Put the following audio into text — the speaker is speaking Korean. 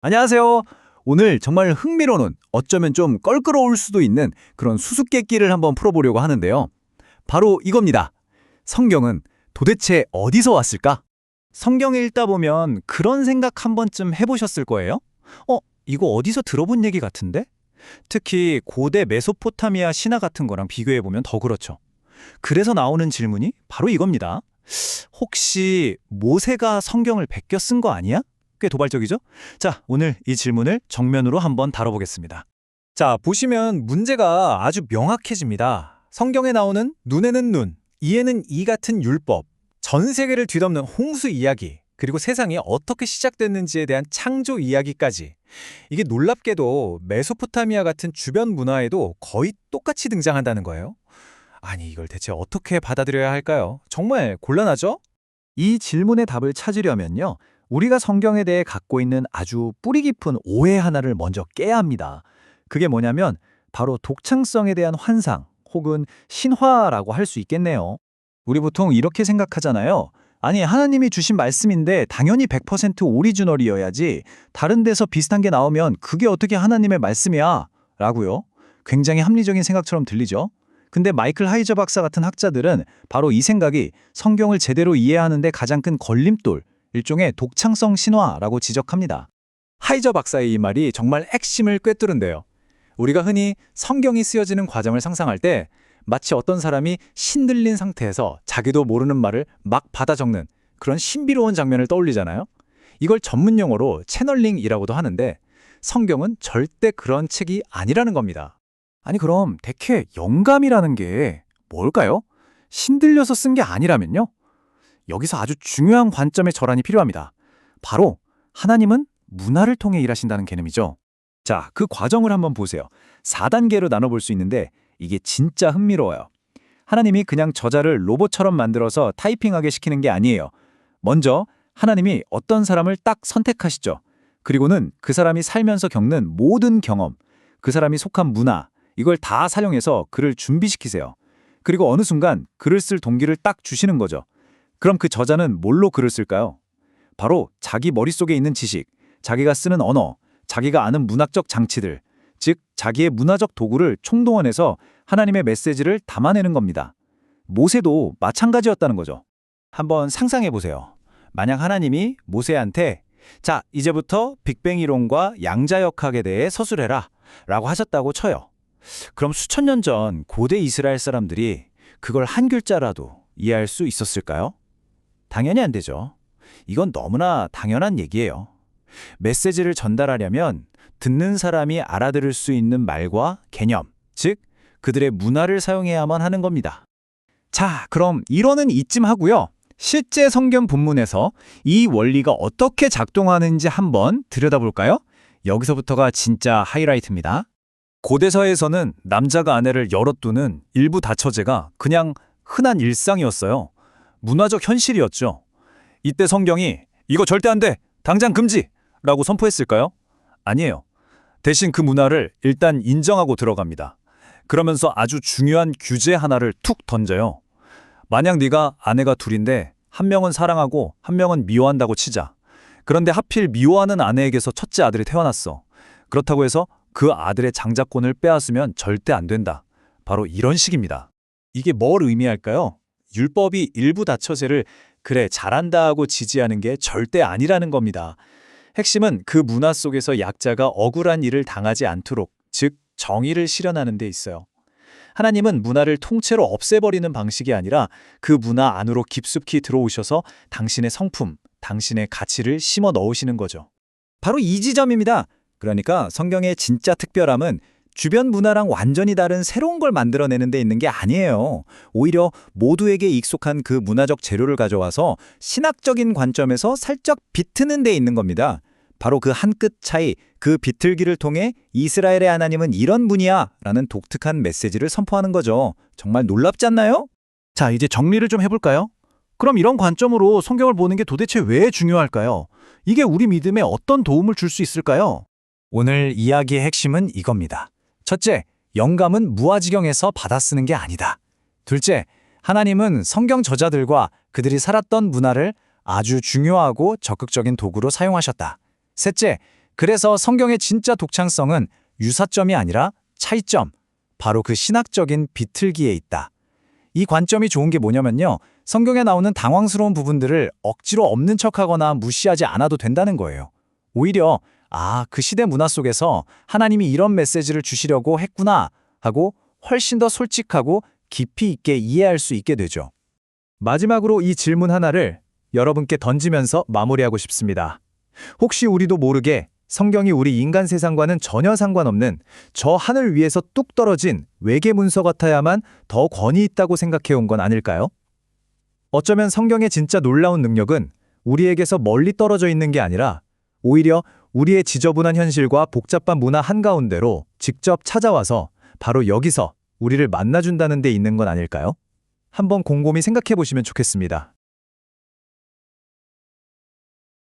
안녕하세요. 오늘 정말 흥미로운, 어쩌면 좀 껄끄러울 수도 있는 그런 수수께끼를 한번 풀어보려고 하는데요. 바로 이겁니다. 성경은 도대체 어디서 왔을까? 성경 읽다 보면 그런 생각 한 번쯤 해보셨을 거예요. 이거 어디서 들어본 얘기 같은데? 특히 고대 메소포타미아 신화 같은 거랑 비교해보면 더 그렇죠. 그래서 나오는 질문이 바로 이겁니다. 혹시 모세가 성경을 베껴 쓴 거 아니야? 꽤 도발적이죠? 자, 오늘 이 질문을 정면으로 한번 다뤄보겠습니다. 자, 보시면 문제가 아주 명확해집니다. 성경에 나오는 눈에는 눈, 이에는 이 같은 율법, 전 세계를 뒤덮는 홍수 이야기, 그리고 세상이 어떻게 시작됐는지에 대한 창조 이야기까지. 이게 놀랍게도 메소포타미아 같은 주변 문화에도 거의 똑같이 등장한다는 거예요. 아니, 이걸 대체 어떻게 받아들여야 할까요? 정말 곤란하죠? 이 질문의 답을 찾으려면요. 우리가 성경에 대해 갖고 있는 아주 뿌리 깊은 오해 하나를 먼저 깨야 합니다. 그게 뭐냐면 바로 독창성에 대한 환상 혹은 신화라고 할 수 있겠네요. 우리 보통 이렇게 생각하잖아요. 아니, 하나님이 주신 말씀인데 당연히 100% 오리지널이어야지 다른 데서 비슷한 게 나오면 그게 어떻게 하나님의 말씀이야? 라고요. 굉장히 합리적인 생각처럼 들리죠? 근데 마이클 하이저 박사 같은 학자들은 바로 이 생각이 성경을 제대로 이해하는 데 가장 큰 걸림돌, 일종의 독창성 신화라고 지적합니다. 하이저 박사의 이 말이 정말 핵심을 꿰뚫은데요. 우리가 흔히 성경이 쓰여지는 과정을 상상할 때 마치 어떤 사람이 신들린 상태에서 자기도 모르는 말을 막 받아 적는 그런 신비로운 장면을 떠올리잖아요. 이걸 전문 용어로 채널링이라고도 하는데 성경은 절대 그런 책이 아니라는 겁니다. 아니, 그럼 대체 영감이라는 게 뭘까요? 신들려서 쓴 게 아니라면요? 여기서 아주 중요한 관점의 전환이 필요합니다. 바로 하나님은 문화를 통해 일하신다는 개념이죠. 자, 그 과정을 한번 보세요. 4단계로 나눠볼 수 있는데 이게 진짜 흥미로워요. 하나님이 그냥 저자를 로봇처럼 만들어서 타이핑하게 시키는 게 아니에요. 먼저 하나님이 어떤 사람을 딱 선택하시죠. 그리고는 그 사람이 살면서 겪는 모든 경험, 그 사람이 속한 문화, 이걸 다 사용해서 글을 준비시키세요. 그리고 어느 순간 글을 쓸 동기를 딱 주시는 거죠. 그럼 그 저자는 뭘로 글을 쓸까요? 바로 자기 머릿속에 있는 지식, 자기가 쓰는 언어, 자기가 아는 문학적 장치들, 즉 자기의 문화적 도구를 총동원해서 하나님의 메시지를 담아내는 겁니다. 모세도 마찬가지였다는 거죠. 한번 상상해 보세요. 만약 하나님이 모세한테 자, 이제부터 빅뱅 이론과 양자역학에 대해 서술해라 라고 하셨다고 쳐요. 그럼 수천 년 전 고대 이스라엘 사람들이 그걸 한 글자라도 이해할 수 있었을까요? 당연히 안 되죠. 이건 너무나 당연한 얘기예요. 메시지를 전달하려면 듣는 사람이 알아들을 수 있는 말과 개념, 즉 그들의 문화를 사용해야만 하는 겁니다. 자, 그럼 이론은 이쯤 하고요. 실제 성경 본문에서 이 원리가 어떻게 작동하는지 한번 들여다볼까요? 여기서부터가 진짜 하이라이트입니다. 고대사에서는 남자가 아내를 열어두는 일부 다처제가 그냥 흔한 일상이었어요. 문화적 현실이었죠. 이때 성경이 이거 절대 안 돼! 당장 금지! 라고 선포했을까요? 아니에요. 대신 그 문화를 일단 인정하고 들어갑니다. 그러면서 아주 중요한 규제 하나를 툭 던져요. 만약 네가 아내가 둘인데 한 명은 사랑하고 한 명은 미워한다고 치자. 그런데 하필 미워하는 아내에게서 첫째 아들이 태어났어. 그렇다고 해서 그 아들의 장자권을 빼앗으면 절대 안 된다. 바로 이런 식입니다. 이게 뭘 의미할까요? 율법이 일부 다처제를 그래 잘한다 하고 지지하는 게 절대 아니라는 겁니다. 핵심은 그 문화 속에서 약자가 억울한 일을 당하지 않도록, 즉 정의를 실현하는 데 있어요. 하나님은 문화를 통째로 없애버리는 방식이 아니라 그 문화 안으로 깊숙이 들어오셔서 당신의 성품, 당신의 가치를 심어 넣으시는 거죠. 바로 이 지점입니다. 그러니까 성경의 진짜 특별함은 주변 문화랑 완전히 다른 새로운 걸 만들어내는 데 있는 게 아니에요. 오히려 모두에게 익숙한 그 문화적 재료를 가져와서 신학적인 관점에서 살짝 비트는 데 있는 겁니다. 바로 그 한 끗 차이, 그 비틀기를 통해 이스라엘의 하나님은 이런 분이야 라는 독특한 메시지를 선포하는 거죠. 정말 놀랍지 않나요? 자, 이제 정리를 좀 해볼까요? 그럼 이런 관점으로 성경을 보는 게 도대체 왜 중요할까요? 이게 우리 믿음에 어떤 도움을 줄 수 있을까요? 오늘 이야기의 핵심은 이겁니다. 첫째, 영감은 무아지경에서 받아 쓰는 게 아니다. 둘째, 하나님은 성경 저자들과 그들이 살았던 문화를 아주 중요하고 적극적인 도구로 사용하셨다. 셋째, 그래서 성경의 진짜 독창성은 유사점이 아니라 차이점, 바로 그 신학적인 비틀기에 있다. 이 관점이 좋은 게 뭐냐면요. 성경에 나오는 당황스러운 부분들을 억지로 없는 척하거나 무시하지 않아도 된다는 거예요. 오히려 그 시대 문화 속에서 하나님이 이런 메시지를 주시려고 했구나 하고 훨씬 더 솔직하고 깊이 있게 이해할 수 있게 되죠. 마지막으로 이 질문 하나를 여러분께 던지면서 마무리하고 싶습니다. 혹시 우리도 모르게 성경이 우리 인간 세상과는 전혀 상관없는 저 하늘 위에서 뚝 떨어진 외계 문서 같아야만 더 권위 있다고 생각해 온 건 아닐까요? 어쩌면 성경의 진짜 놀라운 능력은 우리에게서 멀리 떨어져 있는 게 아니라 오히려 우리의 지저분한 현실과 복잡한 문화 한가운데로 직접 찾아와서 바로 여기서 우리를 만나준다는 데 있는 건 아닐까요? 한번 곰곰이 생각해 보시면 좋겠습니다.